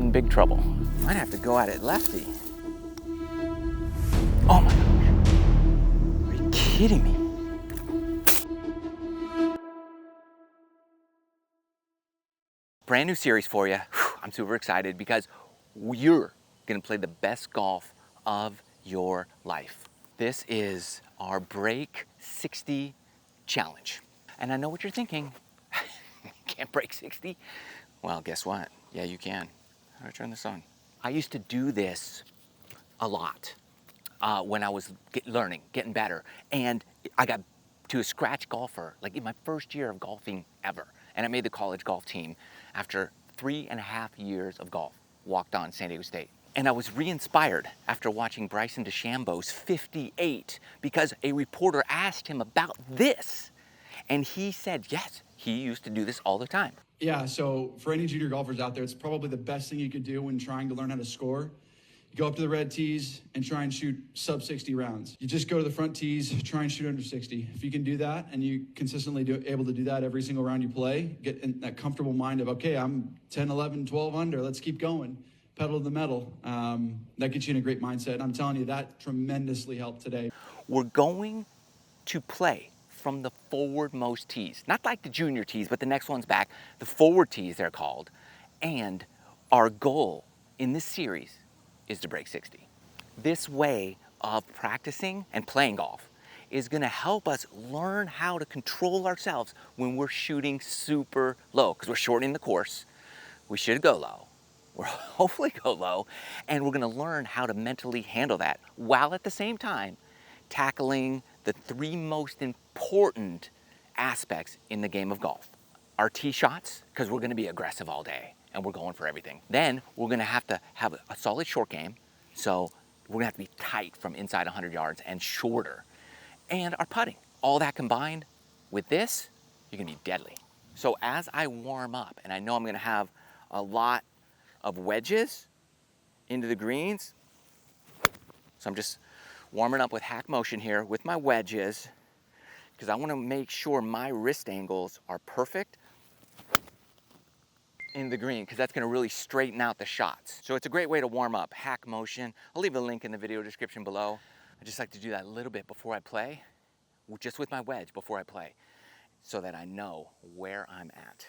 in big trouble. Might have to go at it lefty. Oh my gosh. Are you kidding me? Brand new series for you. I'm super excited because you're gonna play the best golf of your life. This is our Break 60 challenge. And I know what you're thinking. Can't break 60? Well, guess what? Yeah, you can. How do I turn this on? I used to do this a lot when I was learning, getting better. And I got to a scratch golfer, like in my first year of golfing ever. And I made the college golf team after 3.5 years of golf. Walked on San Diego State. And I was re-inspired after watching Bryson DeChambeau's 58 because a reporter asked him about this. And he said, yes, he used to do this all the time. Yeah, so for any junior golfers out there, it's probably the best thing you could do when trying to learn how to score. You go up to the red tees and try and shoot sub 60 rounds. You just go to the front tees, try and shoot under 60. If you can do that and you consistently able to do that every single round you play, get in that comfortable mind of, okay, I'm 10, 11, 12 under, let's keep going. Pedal to the metal. That gets you in a great mindset. And I'm telling you, that tremendously helped today. We're going to play from the forwardmost tees. Not like the junior tees, but the next one's back. The forward tees, they're called. And our goal in this series is to break 60. This way of practicing and playing golf is gonna help us learn how to control ourselves when we're shooting super low, because we're shortening the course. We should go low. We'll hopefully go low, and we're gonna learn how to mentally handle that while at the same time tackling the 3 most important aspects in the game of golf. Our tee shots, because we're gonna be aggressive all day and we're going for everything. Then we're gonna have to have a solid short game. So we're gonna have to be tight from inside 100 yards and shorter. And our putting, all that combined with this, you're gonna be deadly. So as I warm up, and I know I'm gonna have a lot of wedges into the greens, so I'm just warming up with hack motion here with my wedges, because I want to make sure my wrist angles are perfect in the green, because that's going to really straighten out the shots. So it's a great way to warm up, hack motion. I'll leave a link in the video description below. I just like to do that a little bit before I play, just with my wedge before I play, so that I know where I'm at.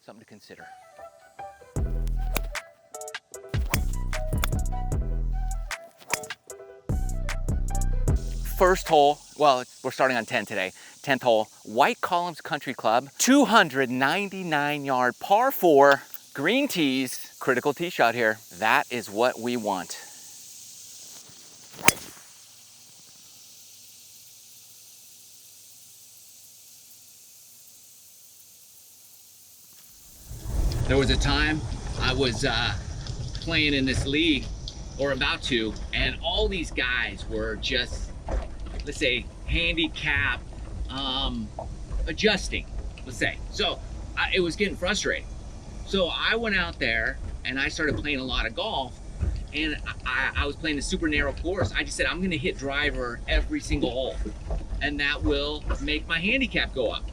Something to consider. First hole, well, we're starting on 10 today. 10th hole, White Columns Country Club, 299-yard par 4, green tees, critical tee shot here. That is what we want. There was a time I was playing in this league, or about to, and all these guys were just, let's say, handicap adjusting, let's say. So it was getting frustrating. So I went out there and I started playing a lot of golf, and I was playing a super narrow course. I just said, I'm gonna hit driver every single hole, and that will make my handicap go up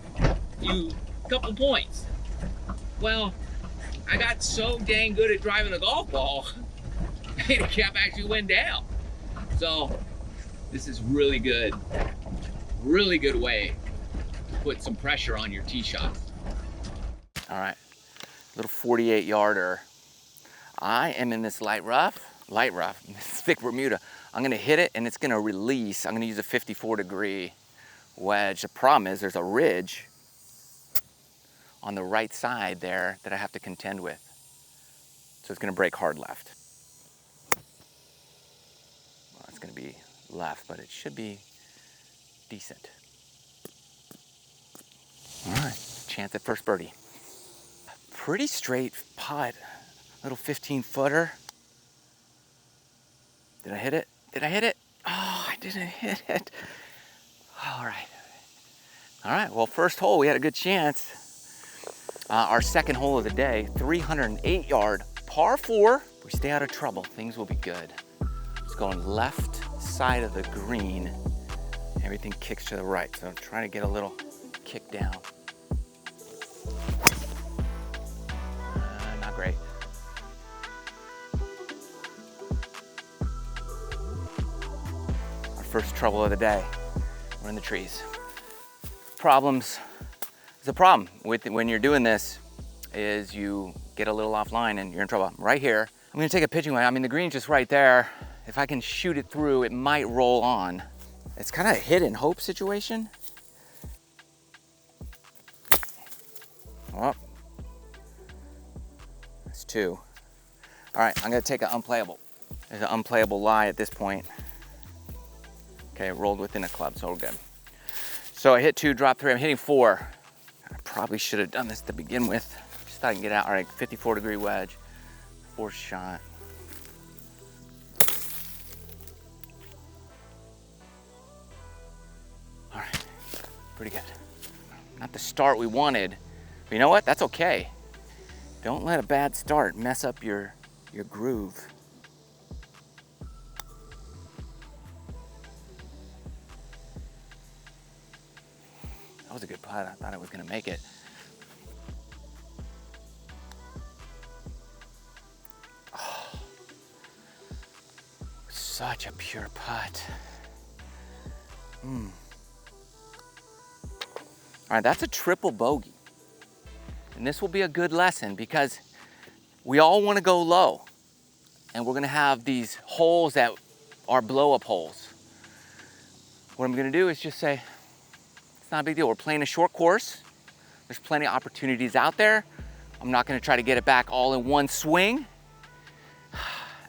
a couple points. Well, I got so dang good at driving a golf ball, handicap actually went down. So this is really good way to put some pressure on your tee shots. All right, little 48-yarder. I am in this light rough, this thick Bermuda. I'm gonna hit it and it's gonna release. I'm gonna use a 54-degree wedge. The problem is there's a ridge on the right side there that I have to contend with. So it's gonna break hard left. Well, it's gonna be left, but it should be decent. All right, chance at first birdie. Pretty straight putt, little 15-footer. Did I hit it? Did I hit it? Oh, I didn't hit it. All right, well, first hole, we had a good chance. Our second hole of the day, 308-yard par 4. If we stay out of trouble, things will be good. It's going left side of the green. Everything kicks to the right, so I'm trying to get a little kick down. Not great. First trouble of the day. We're in the trees. Problems. The problem with when you're doing this is you get a little offline and you're in trouble. Right here, I'm gonna take a pitching wedge. I mean, the green's just right there. If I can shoot it through, it might roll on. It's kind of a hit and hope situation. Oh, that's 2. All right, I'm gonna take an unplayable. There's an unplayable lie at this point. Okay, it rolled within a club, so we're good. So I hit 2, drop 3, I'm hitting 4. I probably should have done this to begin with. Just thought I can get out. All right, 54-degree wedge, 4th shot. All right, pretty good. Not the start we wanted, but you know what? That's okay. Don't let a bad start mess up your groove. That was a good putt. I thought I was gonna make it. Oh, such a pure putt. All right, that's a triple bogey. And this will be a good lesson because we all want to go low. And we're going to have these holes that are blow-up holes. What I'm going to do is just say, it's not a big deal. We're playing a short course. There's plenty of opportunities out there. I'm not going to try to get it back all in one swing.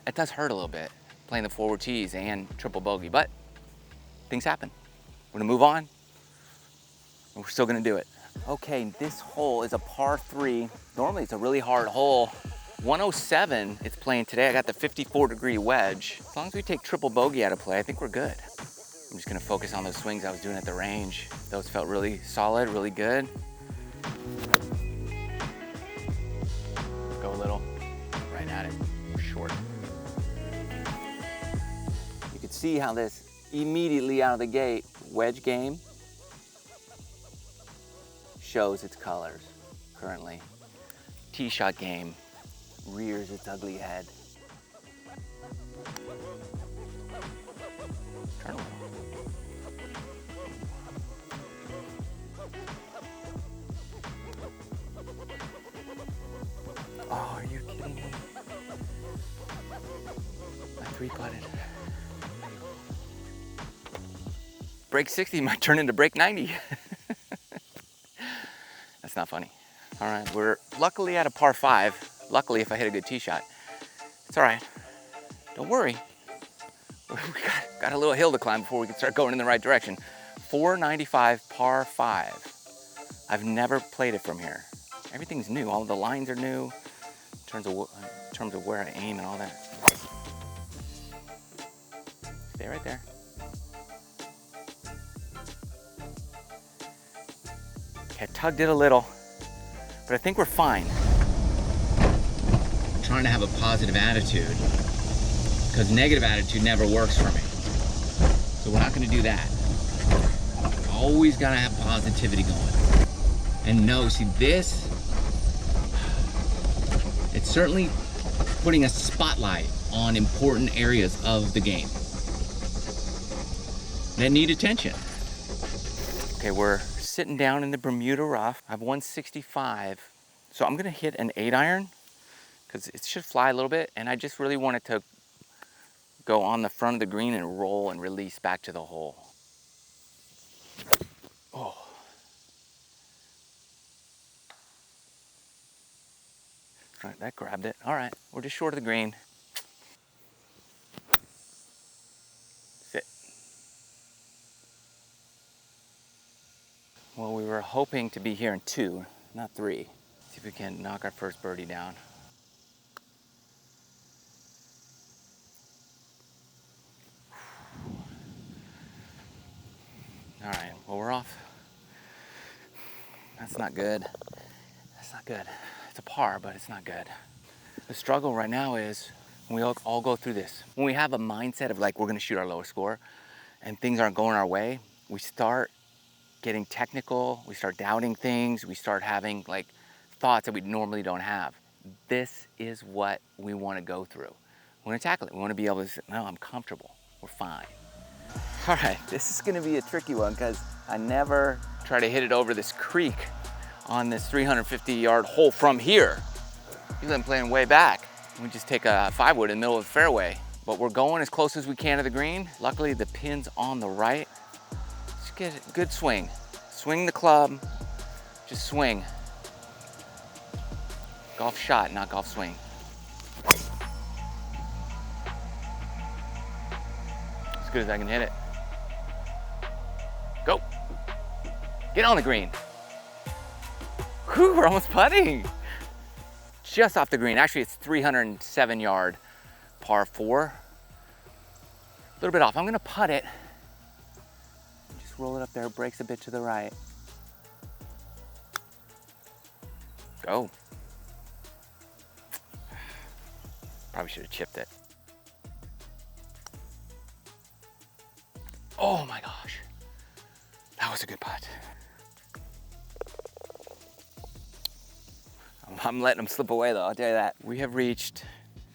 It does hurt a little bit, playing the forward tees and triple bogey, but things happen. We're going to move on, and we're still going to do it. Okay, this hole is a par 3. Normally it's a really hard hole. 107 it's playing today. I got the 54-degree wedge. As long as we take triple bogey out of play, I think we're good. I'm just gonna focus on those swings I was doing at the range. Those felt really solid, really good. Go a little, right at it, short. You can see how this immediately out of the gate, wedge game, shows its colors currently. Tee shot game rears its ugly head. Turn a little. Oh, are you kidding me? I 3-putted. Break 60 might turn into break 90. That's not funny. All right, we're luckily at a par 5. Luckily, if I hit a good tee shot. It's all right. Don't worry. We got a little hill to climb before we can start going in the right direction. 495 par 5. I've never played it from here. Everything's new. All the lines are new in terms of where I aim and all that. Stay right there. Okay, I tugged it a little, but I think we're fine. I'm trying to have a positive attitude because negative attitude never works for me. So we're not going to do that. Always got to have positivity going. And no, see this, it's certainly putting a spotlight on important areas of the game that need attention. Okay, we're sitting down in the Bermuda rough. I have 165. So I'm gonna hit an 8-iron because it should fly a little bit, and I just really want it to go on the front of the green and roll and release back to the hole. Oh. All right, that grabbed it. All right, we're just short of the green. Sit. Well, we were hoping to be here in 2, not 3. See if we can knock our first birdie down. All right, well, we're off. That's not good. That's not good. It's a par, but it's not good. The struggle right now is when we all go through this. When we have a mindset of like, we're gonna shoot our lowest score and things aren't going our way, we start getting technical, we start doubting things, we start having like thoughts that we normally don't have. This is what we wanna go through. We wanna tackle it. We wanna be able to say, no, I'm comfortable, we're fine. All right, this is gonna be a tricky one because I never try to hit it over this creek on this 350-yard hole from here. Usually I'm playing way back. We just take a 5-wood in the middle of the fairway, but we're going as close as we can to the green. Luckily, the pin's on the right. Just get a good swing. Swing the club, just swing. Golf shot, not golf swing. As good as I can hit it. Go. Get on the green. Whew, we're almost putting. Just off the green. Actually, it's 307-yard par 4. A little bit off. I'm gonna putt it. Just roll it up there. Breaks a bit to the right. Go. Probably should have chipped it. Oh my gosh. That was a good putt. I'm letting them slip away though, I'll tell you that. We have reached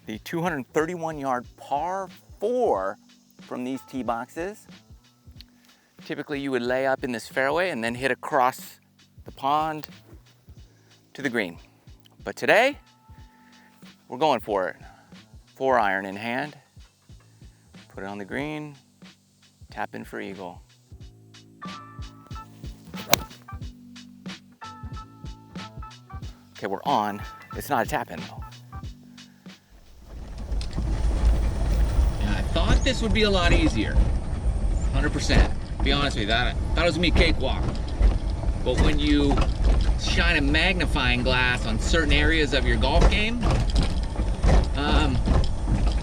the 231-yard par 4 from these tee boxes. Typically you would lay up in this fairway and then hit across the pond to the green. But today, we're going for it. 4-iron in hand, put it on the green, tap in for eagle. Okay, we're on. It's not a tap in though. And I thought this would be a lot easier. 100%. Be honest with you, I thought it was gonna be a cakewalk. But when you shine a magnifying glass on certain areas of your golf game,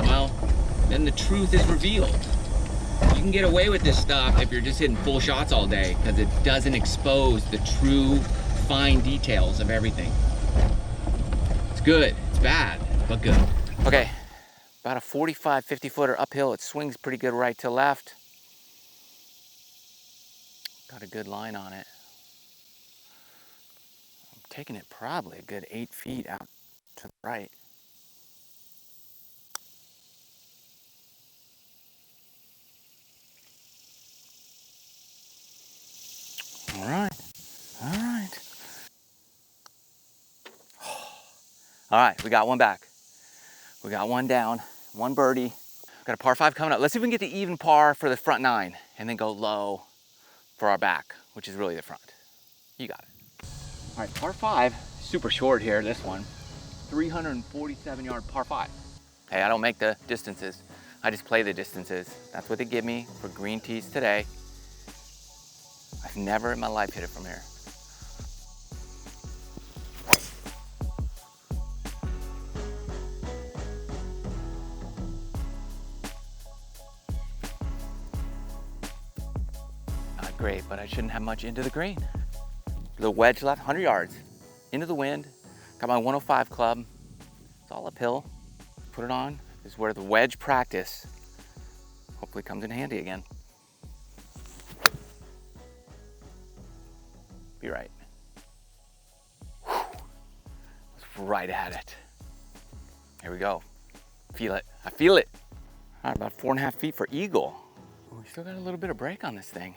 well, then the truth is revealed. You can get away with this stuff if you're just hitting full shots all day because it doesn't expose the true fine details of everything. It's good, it's bad, but good. Okay, about a 45, 50-footer uphill. It swings pretty good right to left. Got a good line on it. I'm taking it probably a good 8 feet out to the right. All right, all right. All right, we got one back. We got one down, one birdie. Got a par 5 coming up. Let's see if we can get the even par for the front 9 and then go low for our back, which is really the front. You got it. All right, par 5, super short here, this one. 347-yard par 5. Hey, I don't make the distances. I just play the distances. That's what they give me for green tees today. I've never in my life hit it from here. Not great, but I shouldn't have much into the green. Little wedge left, 100 yards. Into the wind. Got my 105 club. It's all uphill. Put it on. This is where the wedge practice hopefully comes in handy again. Be right. Whew. It's right at it. Here we go. Feel it. I feel it. All right, about 4.5 feet for eagle. Ooh, we still got a little bit of break on this thing.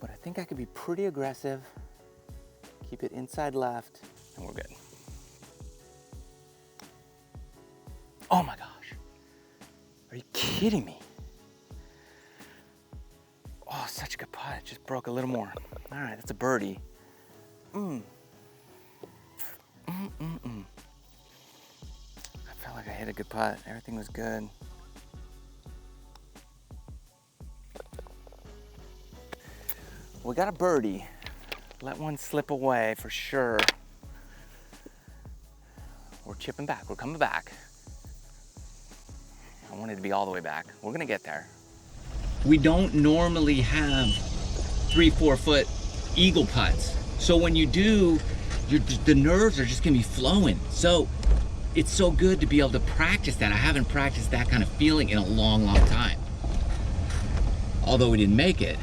But I think I could be pretty aggressive. Keep it inside left, and we're good. Oh my gosh. Are you kidding me? Oh, such a good putt. It just broke a little more. All right, that's a birdie. I felt like I hit a good putt. Everything was good. We got a birdie. Let one slip away for sure. We're chipping back. We're coming back. I wanted to be all the way back. We're gonna get there. We don't normally have 3-4 foot eagle putts. So when you do, the nerves are just gonna be flowing. So it's so good to be able to practice that. I haven't practiced that kind of feeling in a long, long time. Although we didn't make it,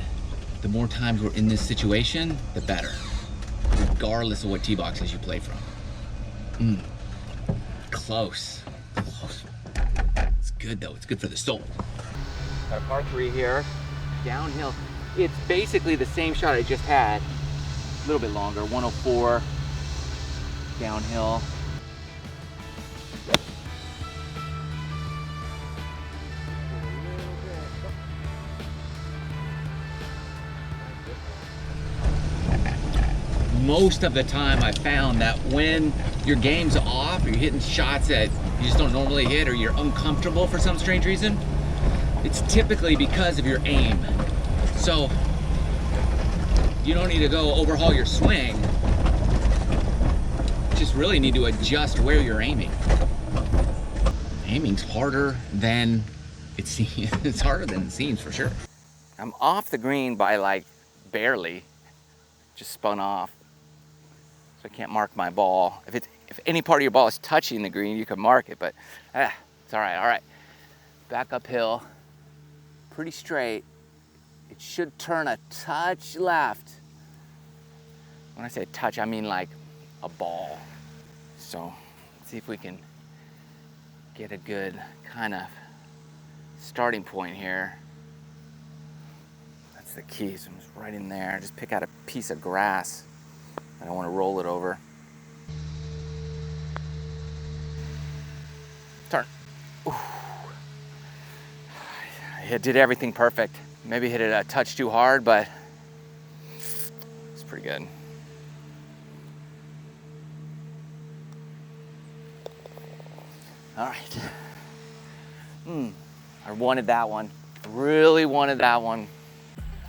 the more times we're in this situation, the better, regardless of what tee boxes you play from. Close, close. It's good though, it's good for the soul. Got a par 3 here. downhill. It's basically the same shot I just had, a little bit longer, 104 downhill. Most of the time I found that when your game's off, or you're hitting shots that you just don't normally hit, or you're uncomfortable for some strange reason, it's typically because of your aim. So you don't need to go overhaul your swing. You just really need to adjust where you're aiming. Aiming's harder than it seems. It's harder than it seems, for sure. I'm off the green by like barely, just spun off. So I can't mark my ball. If any part of your ball is touching the green, you can mark it, but it's all right, all right. Back uphill, pretty straight. It should turn a touch left. When I say touch, I mean like a ball. So let's see if we can get a good kind of starting point here. That's the key, so I'm just right in there. Just pick out a piece of grass. I don't want to roll it over. Turn. Ooh. I did everything perfect. Maybe hit it a touch too hard, but it's pretty good. All right. I wanted that one. I really wanted that one.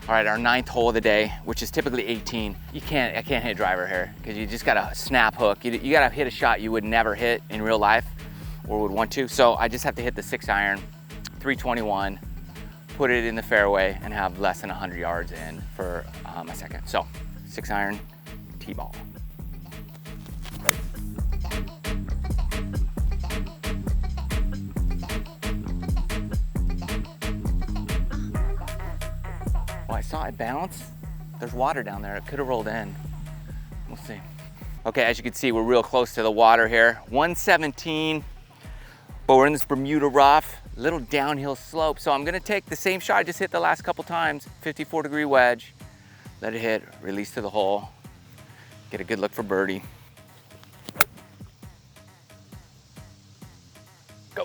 All right, our 9th hole of the day, which is typically 18. I can't hit driver here because you just got a snap hook. You got to hit a shot you would never hit in real life or would want to. So I just have to hit the 6-iron, 321, put it in the fairway, and have less than 100 yards in for my second. So 6-iron, T-ball. Well, I saw it bounce. There's water down there. It could have rolled in. We'll see. Okay, as you can see, we're real close to the water here. 117, but we're in this Bermuda rough, little downhill slope. So I'm gonna take the same shot I just hit the last couple times, 54-degree wedge, let it hit, release to the hole, get a good look for birdie. Go.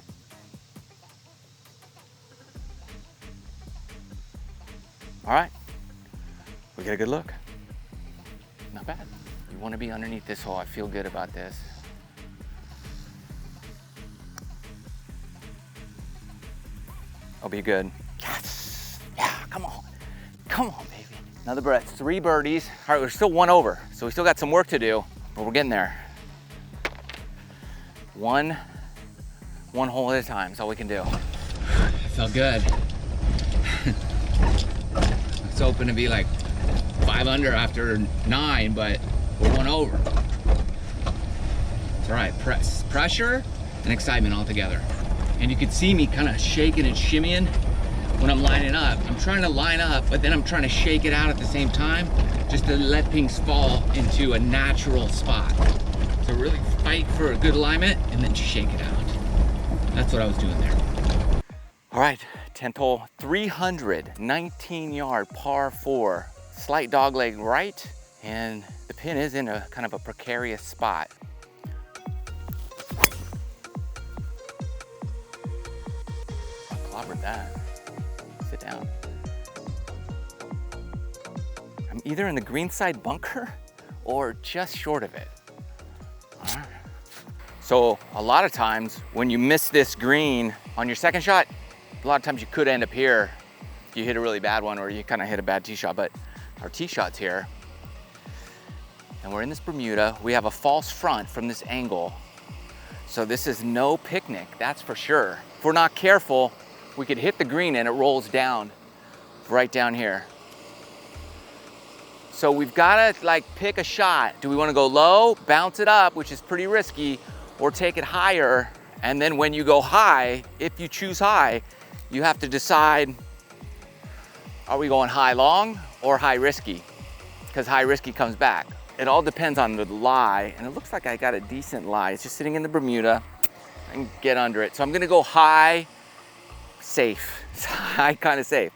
All right, we get a good look. Not bad. You want to be underneath this hole. I feel good about this. I'll be good. Yes, yeah, come on. Come on, baby. Another breath, 3 birdies. All right, we're still 1 over, so we still got some work to do, but we're getting there. One hole at a time is all we can do. It felt good. It's hoping to be like 5 under after 9, but we're 1 over. It's all right, pressure and excitement all together. And you can see me kind of shaking and shimmying when I'm lining up. I'm trying to line up, but then I'm trying to shake it out at the same time, just to let things fall into a natural spot. So really fight for a good alignment and then just shake it out. That's what I was doing there. All right, 10th hole, 319-yard par 4. Slight dogleg right, and the pin is in a kind of a precarious spot. I clobbered that. Sit down. I'm either in the green side bunker or just short of it. All right. So a lot of times when you miss this green on your second shot, a lot of times you could end up here if you hit a really bad one or you kind of hit a bad tee shot, but our tee shot's here. And we're in this Bermuda. We have a false front from this angle. So this is no picnic, that's for sure. If we're not careful, we could hit the green and it rolls down right down here. So we've gotta like pick a shot. Do we wanna go low, bounce it up, which is pretty risky, or take it higher? And then when you go high, if you choose high, you have to decide, are we going high long or high risky? Because high risky comes back. It all depends on the lie, and it looks like I got a decent lie. It's just sitting in the Bermuda. I can get under it. So I'm gonna go high, safe. High, kind of safe.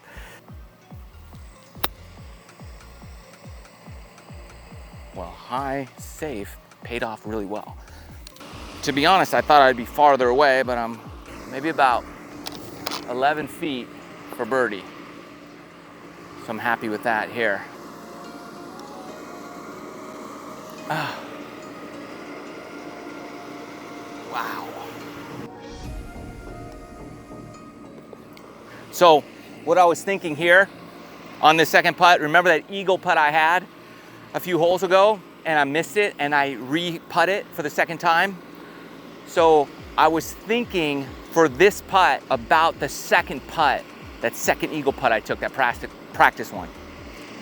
well, high, safe, paid off really well. To be honest, I thought I'd be farther away, but I'm maybe about 11 feet for birdie. So I'm happy with that here. Wow. So what I was thinking here on this second putt, remember that eagle putt I had a few holes ago and I missed it and I re-putt it for the second time? So I was thinking for this putt about the second putt, that second eagle putt I took, that practice one.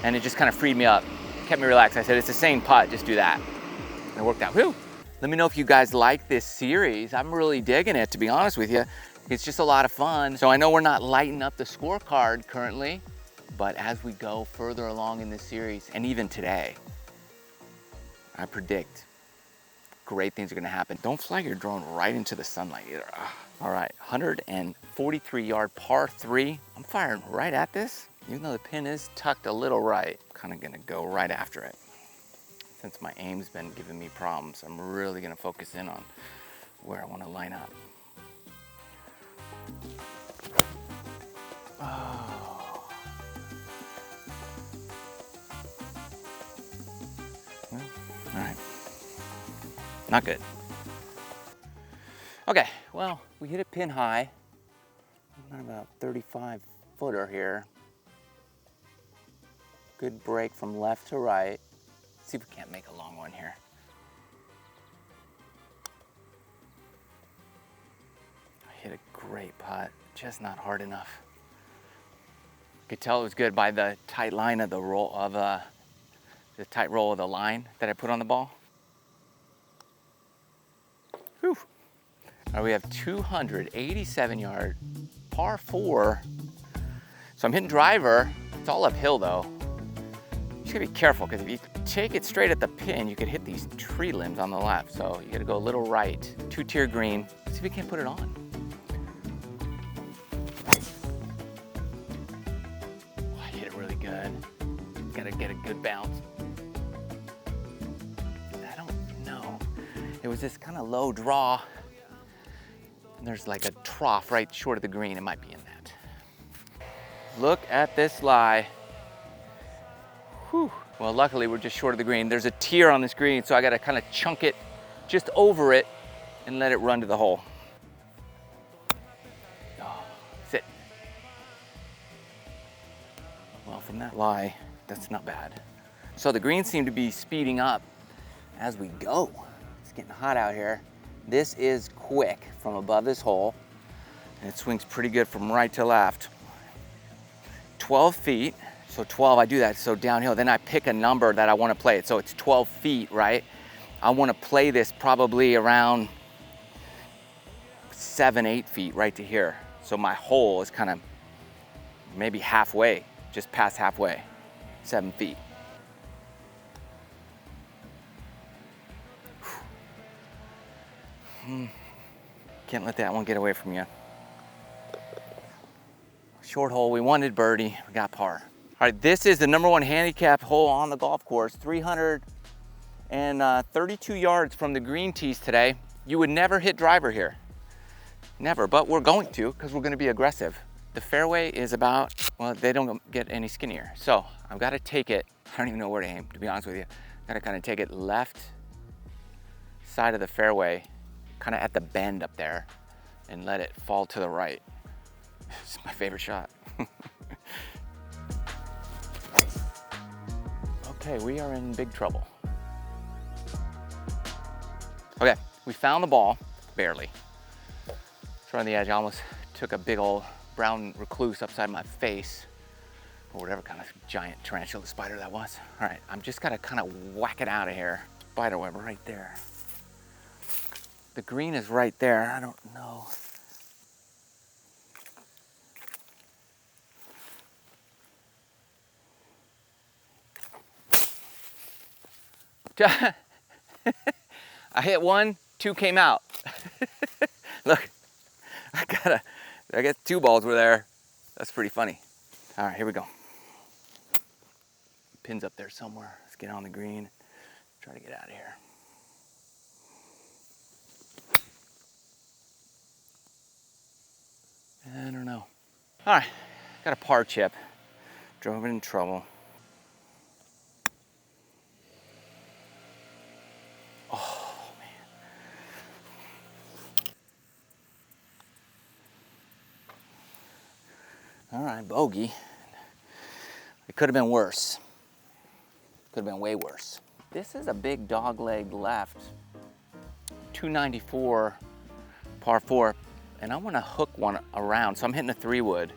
And it just kind of freed me up, kept me relaxed. I said, it's the same putt, just do that. And it worked out. Whew. Let me know if you guys like this series. I'm really digging it, to be honest with you. It's just a lot of fun. So I know we're not lighting up the scorecard currently, but as we go further along in this series, and even today, I predict great things are gonna happen. Don't fly your drone right into the sunlight either. All right, 143-yard par 3. I'm firing right at this. Even though the pin is tucked a little right, I'm kind of gonna go right after it. Since my aim's been giving me problems, I'm really gonna focus in on where I wanna line up. Oh. Well, all right. Not good. Okay, well, we hit a pin high. Got about 35 footer here. Good break from left to right. Let's see if we can't make a long one here. I hit a great putt, just not hard enough. Could tell it was good by the tight line of the roll of the tight roll of the line that I put on the ball. Whew. All right, we have 287-yard par 4. So I'm hitting driver. It's all uphill though. You just gotta be careful because if you take it straight at the pin, you could hit these tree limbs on the left. So you gotta go a little right. 2-tier green. Let's see if we can't put it on. Oh, I hit it really good. Gotta get a good bounce. I don't know. It was this kind of low draw. And there's like a trough right short of the green. It might be in that. Look at this lie. Whew. Well, luckily we're just short of the green. There's a tier on this green, so I gotta kind of chunk it just over it and let it run to the hole. Oh, sit. Well, from that lie, that's not bad. So the greens seem to be speeding up as we go. It's getting hot out here. This is quick from above this hole, and it swings pretty good from right to left. 12 feet, so 12, I do that, so downhill. Then I pick a number that I want to play it. So it's 12 feet, right? I want to play this probably around 7-8 feet right to here. So my hole is kind of maybe halfway, just past halfway, 7 feet. Can't let that one get away from you. Short hole, we wanted birdie, we got par. All right, this is the #1 handicap hole on the golf course, 332 yards from the green tees today. You would never hit driver here, never, but we're going to because we're gonna be aggressive. The fairway is about, well, they don't get any skinnier. So I've gotta take it, I don't even know where to aim, to be honest with you. Gotta kind of take it left side of the fairway, kind of at the bend up there, and let it fall to the right. It's my favorite shot. Okay, we are in big trouble. Okay, we found the ball, barely. It's right on the edge. I almost took a big old brown recluse upside my face, or whatever kind of giant tarantula spider that was. All right, I'm just gotta kind of whack it out of here. Spider web right there. The green is right there. I don't know. I hit 1, 2 came out. Look, I got 2 balls were there. That's pretty funny. All right, here we go. Pin's up there somewhere. Let's get on the green. Try to get out of here. I don't know. All right, got a par chip. Drove it in trouble. Oh, man. All right, bogey. It could have been worse. Could have been way worse. This is a big dog leg left. 294 par 4. And I want to hook one around, so I'm hitting a 3-wood.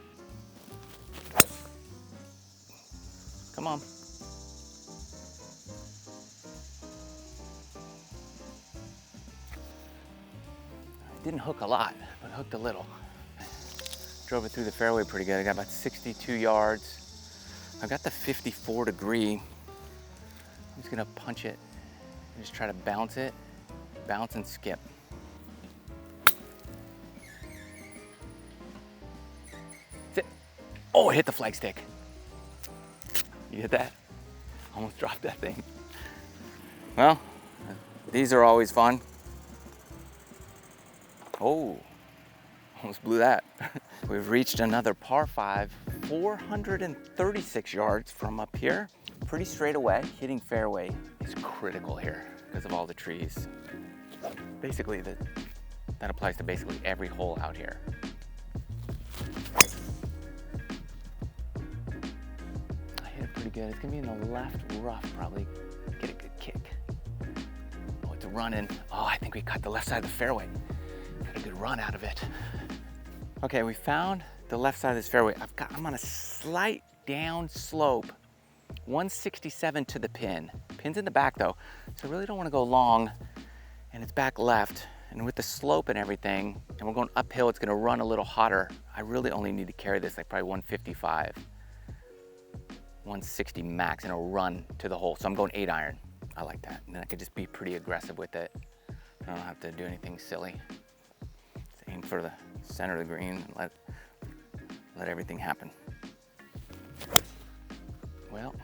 Come on. I didn't hook a lot, but hooked a little. Drove it through the fairway pretty good. I got about 62 yards. I got the 54 degree. I'm just gonna punch it and just try to bounce it, bounce and skip. That's it. Oh, it hit the flag stick. You hit that? Almost dropped that thing. Well, these are always fun. Oh, almost blew that. We've reached another par 5, 436 yards from up here. Pretty straight away. Hitting fairway is critical here because of all the trees. Basically, that applies to basically every hole out here. I hit it pretty good. It's gonna be in the left rough, probably get a good kick. Oh, it's running. Oh, I think we cut the left side of the fairway. Got a good run out of it. Okay, we found the left side of this fairway. I'm on a slight down slope, 167 to the pin. Pin's in the back though, so I really don't want to go long, and it's back left. And with the slope and everything, and we're going uphill, it's gonna run a little hotter. I really only need to carry this like probably 155, 160 max, and it'll run to the hole. So I'm going 8-iron. I like that. And then I could just be pretty aggressive with it. I don't have to do anything silly. Just aim for the center of the green and let everything happen. Well,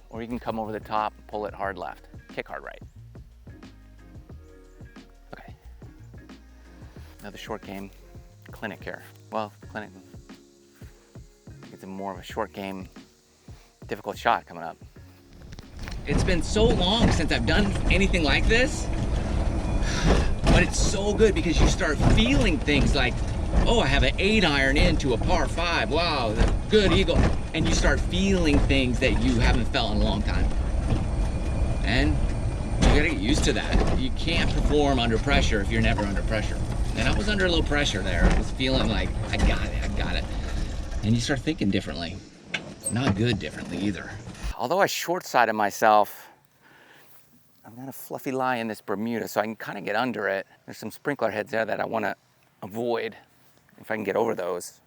or you can come over the top, pull it hard left, kick hard right. Okay. Another short game clinic here. Well, clinic, it's more of a short game, difficult shot coming up. It's been so long since I've done anything like this, but it's so good because you start feeling things like, oh, I have an 8-iron into a par 5. Wow, good eagle. And you start feeling things that you haven't felt in a long time. And you gotta get used to that. You can't perform under pressure if you're never under pressure. And I was under a little pressure there. I was feeling like, I got it. And you start thinking differently. Not good differently either. Although I short-sided myself, I've got a fluffy lie in this Bermuda, so I can kind of get under it. There's some sprinkler heads there that I want to avoid if I can get over those.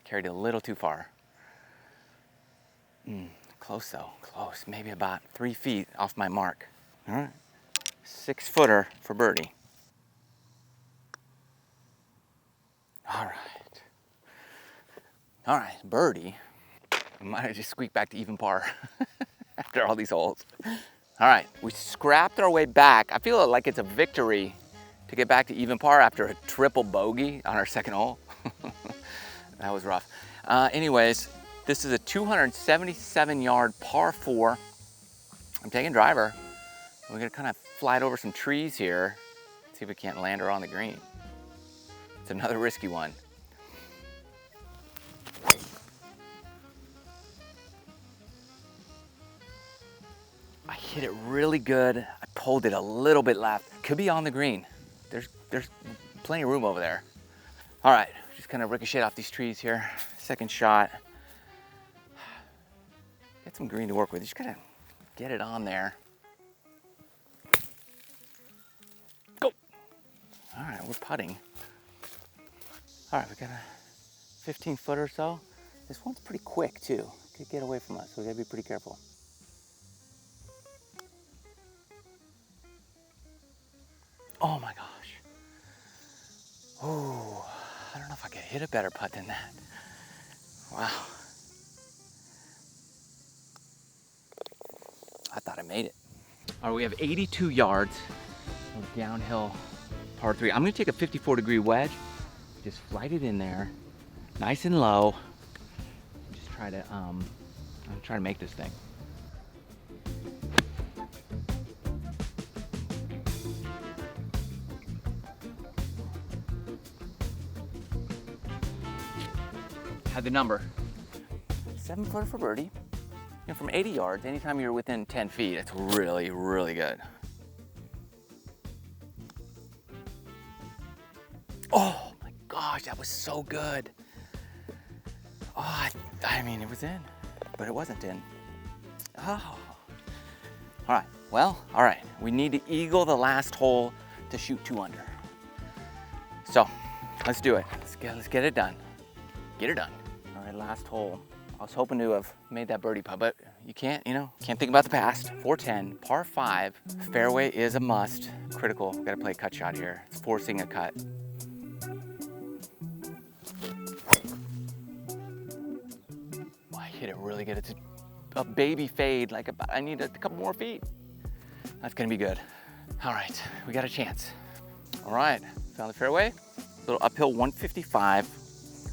Carried it a little too far. Close though, close. Maybe about 3 feet off my mark. All right, 6-footer for birdie. All right, birdie. I might have just squeaked back to even par after all these holes. All right, we scrapped our way back. I feel like it's a victory to get back to even par after a triple bogey on our second hole. That was rough. Anyways, this is a 277-yard par 4. I'm taking driver. We're gonna kind of fly it over some trees here, see if we can't land her on the green. It's another risky one. I hit it really good. I pulled it a little bit left. Could be on the green. There's plenty of room over there. All right, just kind of ricochet off these trees here. Second shot. Get some green to work with. You just gotta get it on there. Go. All right, we're putting. All right, we got a 15-foot or so. This one's pretty quick too. Could get away from us, so we gotta be pretty careful. Oh my gosh. Oh, I don't know if I could hit a better putt than that. Wow. made it. All right, we have 82 yards of downhill par 3. I'm gonna take a 54-degree wedge, just flight it in there, nice and low. Just try to, I'm trying to make this thing. Had the number. 7 footer for birdie. You know, from 80 yards, anytime you're within 10 feet, it's really, really good. Oh my gosh, that was so good. Oh, I mean, it was in, but it wasn't in. Oh. All right, well, all right. We need to eagle the last hole to shoot 2 under. So, let's do it. Let's get it done. Get it done. All right, last hole. I was hoping to have made that birdie putt, but you can't, you know, can't think about the past. 410, par 5. Fairway is a must. Critical, gotta play a cut shot here. It's forcing a cut. Oh, I hit it really good. It's a baby fade, like I need a couple more feet. That's gonna be good. All right, we got a chance. All right, found the fairway. Little uphill 155.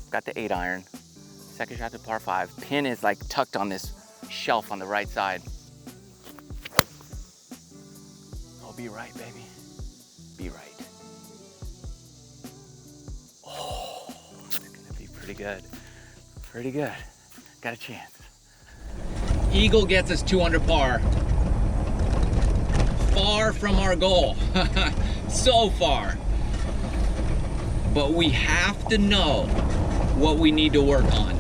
Got the 8-iron. Second shot to par 5. Pin is like tucked on this shelf on the right side. Oh, be right, baby. Be right. Oh, it's gonna be pretty good. Pretty good. Got a chance. Eagle gets us 2 under par. Far from our goal. So far. But we have to know what we need to work on.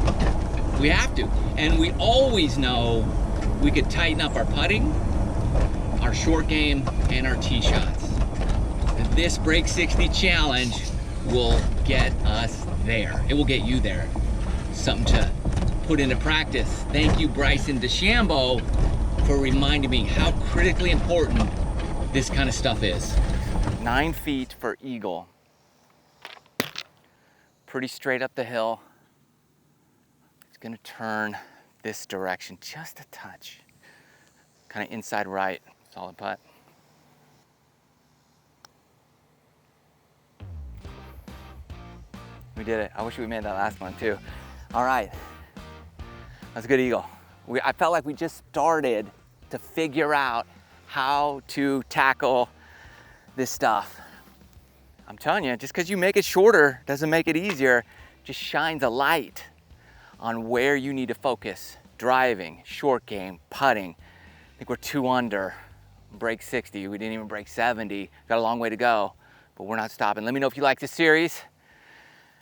We have to. And we always know we could tighten up our putting, our short game, and our tee shots. This Break 60 challenge will get us there. It will get you there. Something to put into practice. Thank you, Bryson DeChambeau, for reminding me how critically important this kind of stuff is. 9 feet for eagle. Pretty straight up the hill. It's gonna turn this direction just a touch. Kind of inside right, solid putt. We did it. I wish we made that last one too. All right, that's a good eagle. I felt like we just started to figure out how to tackle this stuff. I'm telling you, just because you make it shorter doesn't make it easier. Just shines a light on where you need to focus. Driving, short game, putting. I think we're 2 under. Break 60. We didn't even break 70. Got a long way to go, but we're not stopping. Let me know if you like this series,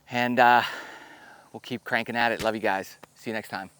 and we'll keep cranking at it. Love you guys. See you next time.